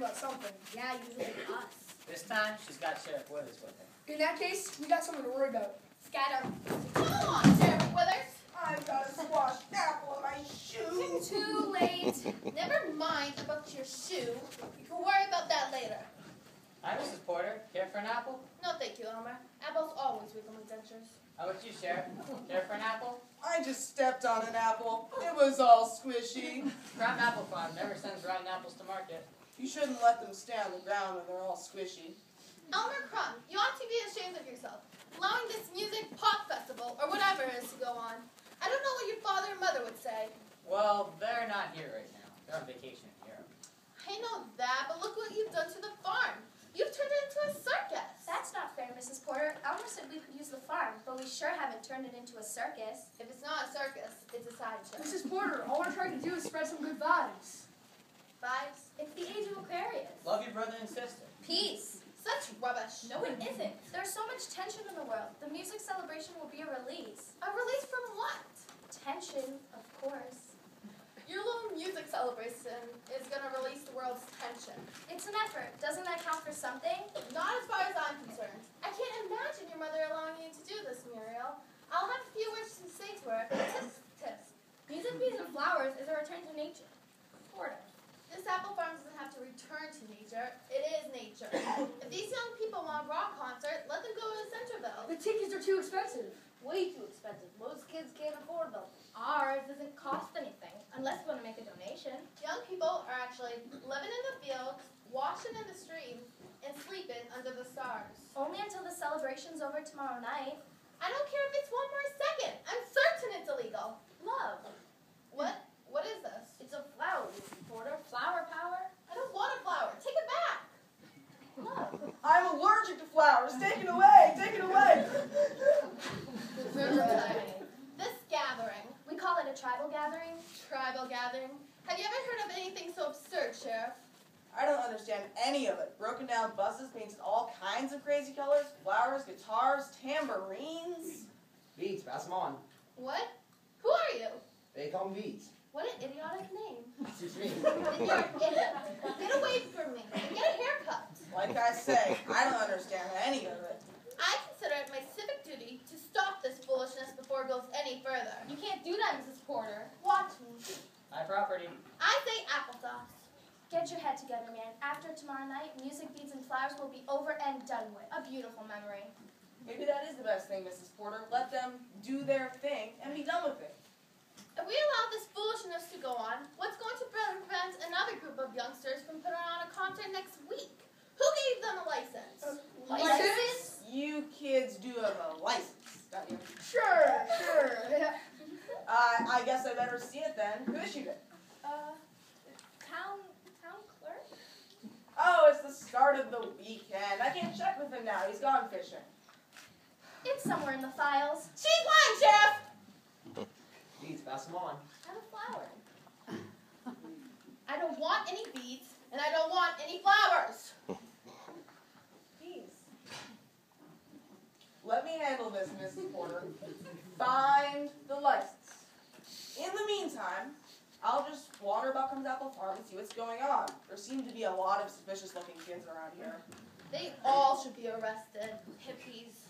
about something. Yeah, usually us. This time, she's got Sheriff Withers with her. In that case, we got something to worry about. Scatter. Come on, Sheriff Withers. I've got a squashed apple in my shoe. Too late. Never mind about your shoe. You can worry about that later. Hi, Mrs. Porter. Care for an apple? No, thank you, Elmer. Apples always weaken my dentures. How about you, Sheriff? Care for an apple? I just stepped on an apple. It was all squishy. Crumb Apple Farm never sends rotten apples to market. You shouldn't let them stay on the ground when they're all squishy. Elmer Crumb, you ought to be ashamed of yourself, allowing this music pop festival, or whatever it is, to go on. I don't know what your father and mother would say. Well, they're not here right now. They're on vacation in Europe. I know that, but look what you've done to the farm. You've turned it into a circus. That's not fair, Mrs. Porter. Elmer said we could use the farm, but we sure haven't turned it into a circus. If it's not a circus, it's a sideshow. Mrs. Porter, all we're trying to do is spread some good vibes. Vibes? It's the age of Aquarius. Love your brother and sister. Peace. Such rubbish. No, it isn't. There's so much tension in the world. The music celebration will be a release. A release from what? Tension, of course. Your little music celebration is going to release the world's tension. It's an effort. Doesn't that count for something? Not as far as I'm concerned. I can't imagine your mother allowing you to do this, Muriel. I'll have a few words to say to her. Tisk, tisk. Music, bees, and flowers is a return to nature. Porter. This apple farm doesn't have to return to nature. It is nature. If these young people want a rock concert, let them go to Centerville. The tickets are too expensive. Way too expensive. Most kids can't afford them. Ours doesn't cost anything, unless you want to make a donation. Young people are actually living in the fields, washing in the streams, and sleeping under the stars. Only until the celebration's over tomorrow night. I don't care if it's 1 more second. I'm certain it's illegal. Love. What is this? It's a flower, Mrs. Porter. Flower power. I don't want a flower. Take it back. Love. I'm allergic to flowers. Take it away. Take it away. This gathering. We call it a tribal gathering. Tribal gathering. Have you ever heard of anything so absurd, Sheriff? I don't understand any of it. Broken down buses painted all kinds of crazy colors. Flowers, guitars, tambourines. Beats, pass them on. What? Who are you? They call me Beats. What an idiotic name. Excuse me. Then you're an idiot. Get away from me. And get a haircut. Like I say, I don't understand any of it. I consider it my civic duty to stop this foolishness before it goes any further. You can't do that, Mrs. Porter. Watch me. My property. I say applesauce. Get your head together, man. After tomorrow night, music, beads, and flowers will be over and done with. A beautiful memory. Maybe that is the best thing, Mrs. Porter. Let them do their thing and be done with it. If we allow this foolishness to go on, what's going to prevent another group of youngsters from putting on a concert next week? Who gave them a license? License? You kids do have a license, don't you? Sure. I guess I better see it then. Who issued it? Town clerk? Oh, it's the start of the weekend. I can check with him now. He's gone fishing. It's somewhere in the files. She's lying, Sheriff! Beats, pass them on. And a flower. I don't want any beads, and I don't want any flowers. Peace. Let me handle this, Mrs. Porter. Find the license. In the meantime, I'll just wander about Comes Apple Farm and see what's going on. There seem to be a lot of suspicious-looking kids around here. They all should be arrested, hippies.